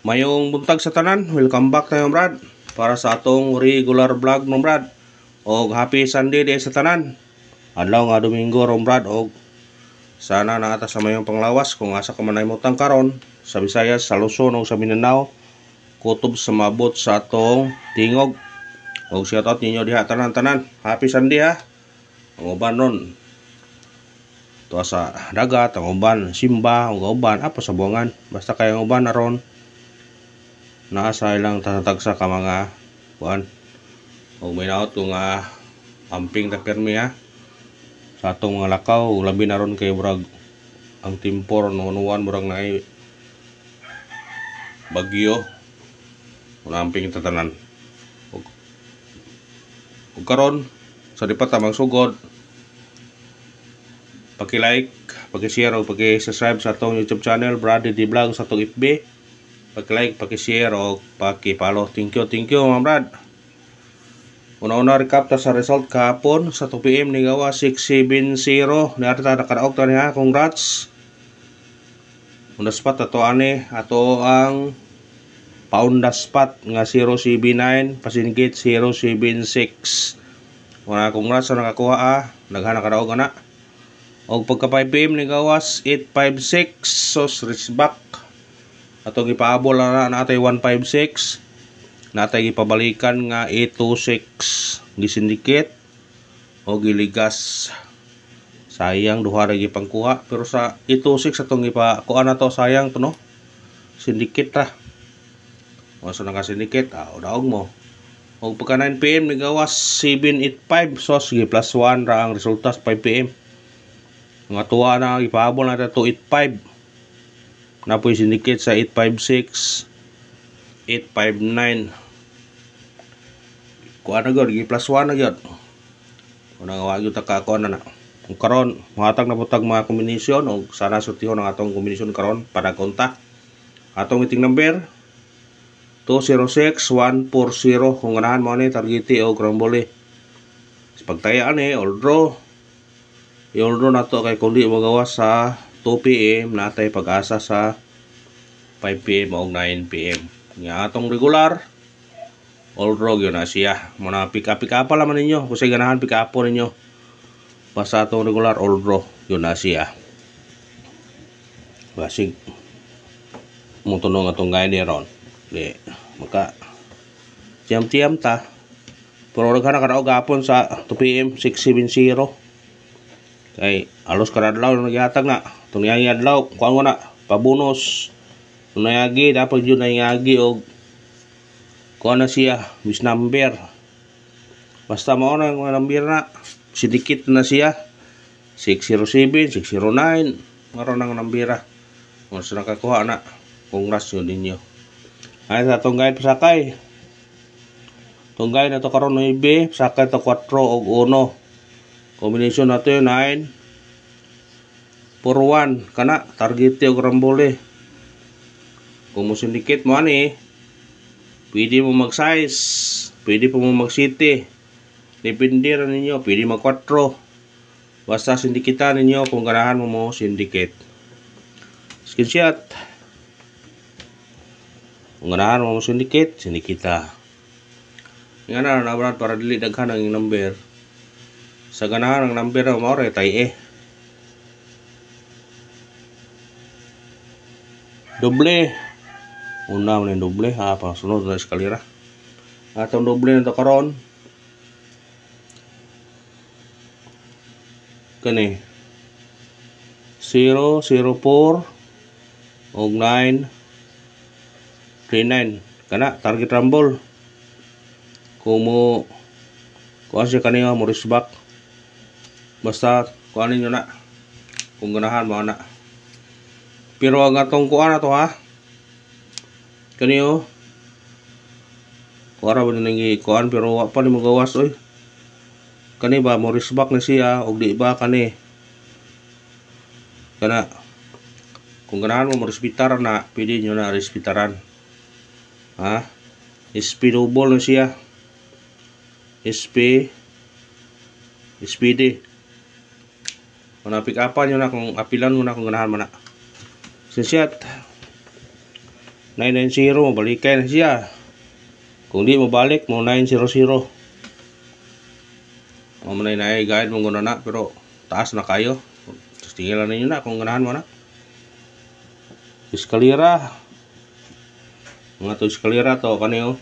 Mayong buntag sa tanan, welcome back tayo Brad para sa atong regular vlog no Brad. Og happy Sunday day sa tanan. Adlaw nga Domingo ron Brad, og sana naata sa mayong panglawas kung asa ka man nahimutang karon sa Visayas, sa Luzon o sa Mindanao. Kutob sa mabot sa atong tingog. Og shoutout ninyo diha tanan-tanan. Happy Sunday ha. Ang uban ron tuwa sa dagat, ang uban simba, ang uban apa sa buwangan. Basta kay ang uban naron naasa ilang tatagsa ka mga buwan. O may naot kung amping ta permi ha sa atong mga lakaw, labi na ron kay murag ang timpor nunuan murag na bagyo kung amping tatanan. Ug karon sa dipat tamang sugod, paki-like, paki-share o paki-subscribe sa atong YouTube channel Brad D Vlog sa atong FB. Paki-like, paki-share o paki-follow. Thank you mga Brad. Una-una recap ta sa result kahapon sa 2 PM ni gawa 670 ni arta nakadaog ta niya. Congrats. Unda spot ato ani ato ang paunda spot nga 079 pasingkit 076. Wala congrats sa nakakuha naghanap kadaog ana. Og pagka 5 PM ni gawas 856 sos reach back. Atong ipaabol na natay 156. Natay gipabalikan nga 826 gisindikit o giligas. Sayang duha ra gipangkuha pero sa 826 atong ipakuha na to sayang to no. Sindikit ra. O sa nakasindikit daog mo. Og pagka 9 PM ni gawas 785 sos gi plus 1 ra ang resulta sa 5 PM. Nga tuwa na ipaabol na to 285. Napoy sindikit sa 856, 859. Kuha na gud, plus 1 na gud. Kung nangawag yung taka-kuha na na. Kung karon, mahatag na putag mga kombinasyon o sana surtihon ang atong kombinasyon karon para konta. Atong meeting number 206140 kung ganahan mo ni targeti o grambole. Sa pagtayaan all draw. I-all draw na to kay kundi magawa sa 2 PM natay pag-asa sa 5 PM o 9 PM. Nga atong regular all draw yun na siya. Muna pick up pa laman ninyo. Kung sa ganahan pick up po ninyo. Basta atong regular all draw yun na siya. Basig mutunong atong gaya ni ron. Di maka tiyam-tiyam ta. Pero naghanap ka na gapon sa 2 PM 670. Kay alos karadlaw nagyatag na tungyang adlaw kuan mo na pabunos tunayagi dapat yun nayagi og kuan na siya bis number basta mao na ang number na sidikit na siya 607 609 maron ang number mo sa nakakuha na congrats yun ninyo ay sa tunggay pasakay tunggay na to karon 9 pasakay to 4 og 1 kombinasyon nato yung 9 4-1 kana target o grambole. Kung mo sindikit mo ani pwede mo mag size, pwede po mo mag city, depende rin ninyo, pwede mag 4 basta sindikitan ninyo kung ganahan mo sindikit. Screenshot kung ganahan mo sindikit sindikita nga na nabrad para dili daghan ang number. Sa ganahan ng number na maore tay doble una man doble pa sunod na eskalera atong doble na to karon kani 004 og 939 kana target rumble kung mo kuha siya kaniya mo risback basta kuhanin nyo na kung ganahan mo na. Pero ang atong kuha na to ha kaniyo kuha ra ba nang kuhaan pero wa pa ni mo gawas oy kani ba mo risback na siya og di ba kani kana kung ganahan mo respetaran na pwede nyo na respetaran ha SP double na siya SP SPD kung na-pick upan nyo na kung apilan mo na kung ganahan mo na. Sinsyat 990 balikan na siya. Kung di mo balik mo 900. Mamanay na guide mo guna na pero taas na kayo. Tingilan ninyo na kung ganahan mo na. Eskalera. Mga to eskalera to kaniyo.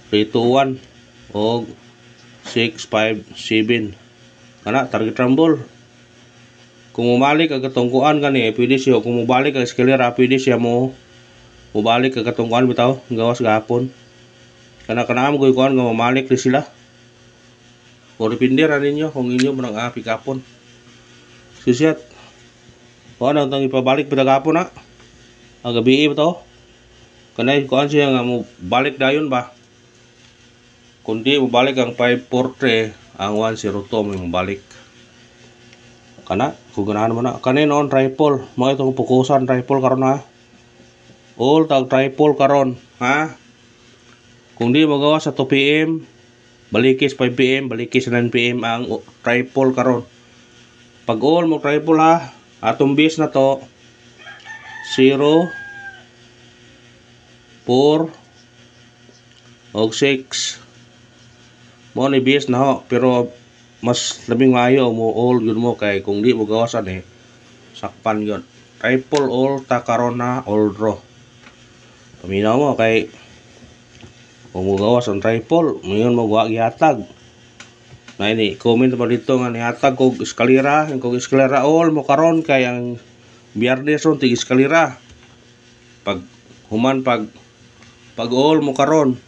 321 o 657 kana target rumble. Kung mubalik ang katungkuan kani pwede siya kung mubalik ang eskalera pwede siya mo mubalik ang katungkuan bitaw gawas gahapon. Kana mo kuan nga mamalik ni sila. O depende ra ninyo kung inyo mo nang pick upon. Susiyat. O ano tang ipabalik pa gahapon na. Ang gabi bitaw. Kanay kuan siya nga mo balik dayon ba. Kundi mo balik ang 543 ang 102 mo balik. Kana kung ganahan mo na. Kanay noon triple. Mo itong pukusan triple karon ha. All tag triple karon ha. Kung di magawa sa 2 PM, balikis 5 PM, balikis 9 PM ang triple karon. Pag all mo triple ha, atong base na to 0 4 og 6. Mo ni base na ho, pero mas labing maayo mo all yun mo kay kung di mo gawasan sakpan yun. Triple all ta karon na all draw. Paminaw mo kay kung mo gawas ang triple, ngayon mo gawa gihatag. Na ini, comment pa dito nga nihatag kog eskalera, kog eskalera all mo karon kay ang Biyernes ron tig eskalera. Pag human pag all mo karon.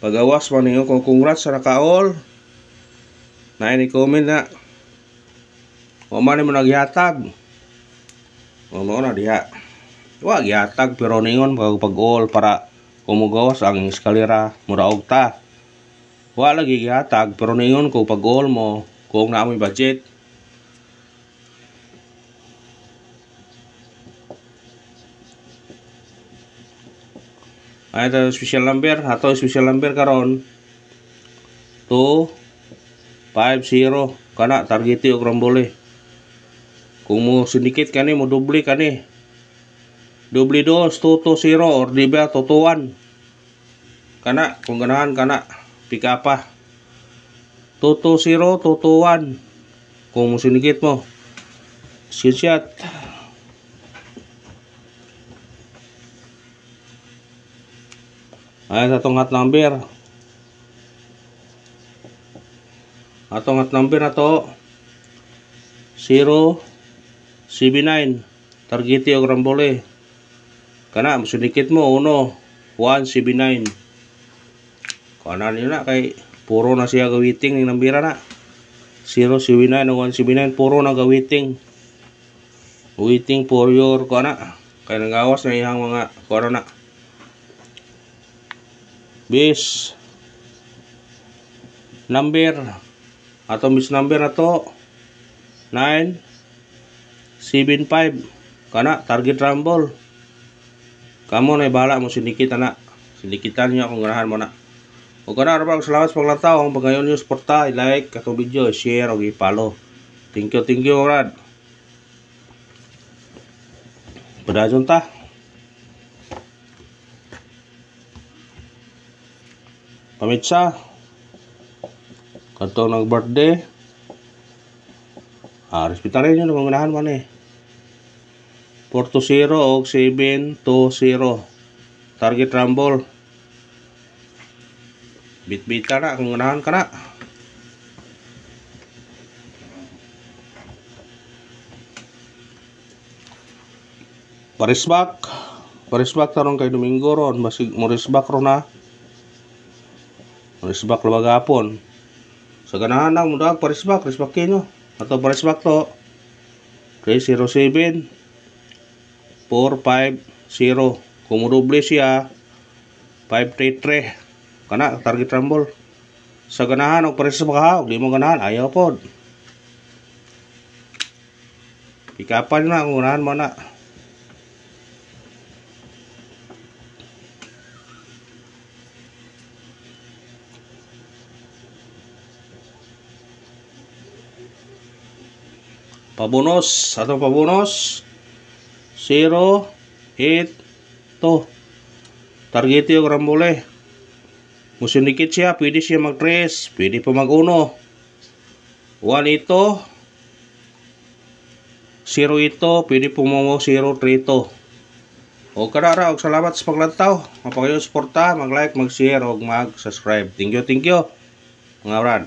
Pag gawas man niyo kung congrats sa naka-all. Na ini comment na. O man mo naghihatag. O mo na diha. Wa gihatag pero ningon pag all para kumugawas ang eskalera muraog ta. Wala lagi gihatag pero ningon ko pag all mo kung naamoy budget. Ay ito special number, ato special number karon 250 kana targeti og rambole. Kung mo sindikit kani mo doble kani. Doble 2, 220 or di ba 221. Kana kung ganahan kana pika pa. 220, 221. Kung sinikit mo. Screenshot. Ay atong hot number. Atong hot number na to 079. Targeti og rambole. Kana sunikit mo 179. Kana niyo na kay puro na siya gawiting ning nambira na. 079 o 179 puro na gawiting. Waiting for your kana kay nagawas na iyang mga kuno na. Base number ato base number na to 975 kana target rumble. Kamu na bahala mo sindikit na. Sindikitan niyo kung ganahan mo na. O kana ra salamat sa paglantaw ang pagayon niyo suporta, i-like katong video, share og i-follow. Thank you Brad. Padayon ta. Pamitsa. Katong nag-birthday. Respetuhin niyo kung ganahan man 420 o 720 target rumble. Bit-bita na kung ganahan ka na. Parisbak tarong kay Domingo ron basig mo risbak ron na. Parisbak labag hapon. Sa ganahan na mo dag parisbak kinyo. Ato parisbak to 307 450 kung doble siya 533 kana target rumble. Sa ganahan og pares baka di mo ganahan ayaw pod pikapan na kung ganahan mo na. Pabunos, atong pabunos 0, 8, 2. Target yung rambole. Musunikit siya, pwede siya mag-3, pwede pa mag-1. 1 ito, 0 ito, pwede po mo 0, 3 ito. O kadara, og salamat sa paglantaw. Mapakayo suporta, mag-like, mag-share, o mag-subscribe. Thank you, mga brad.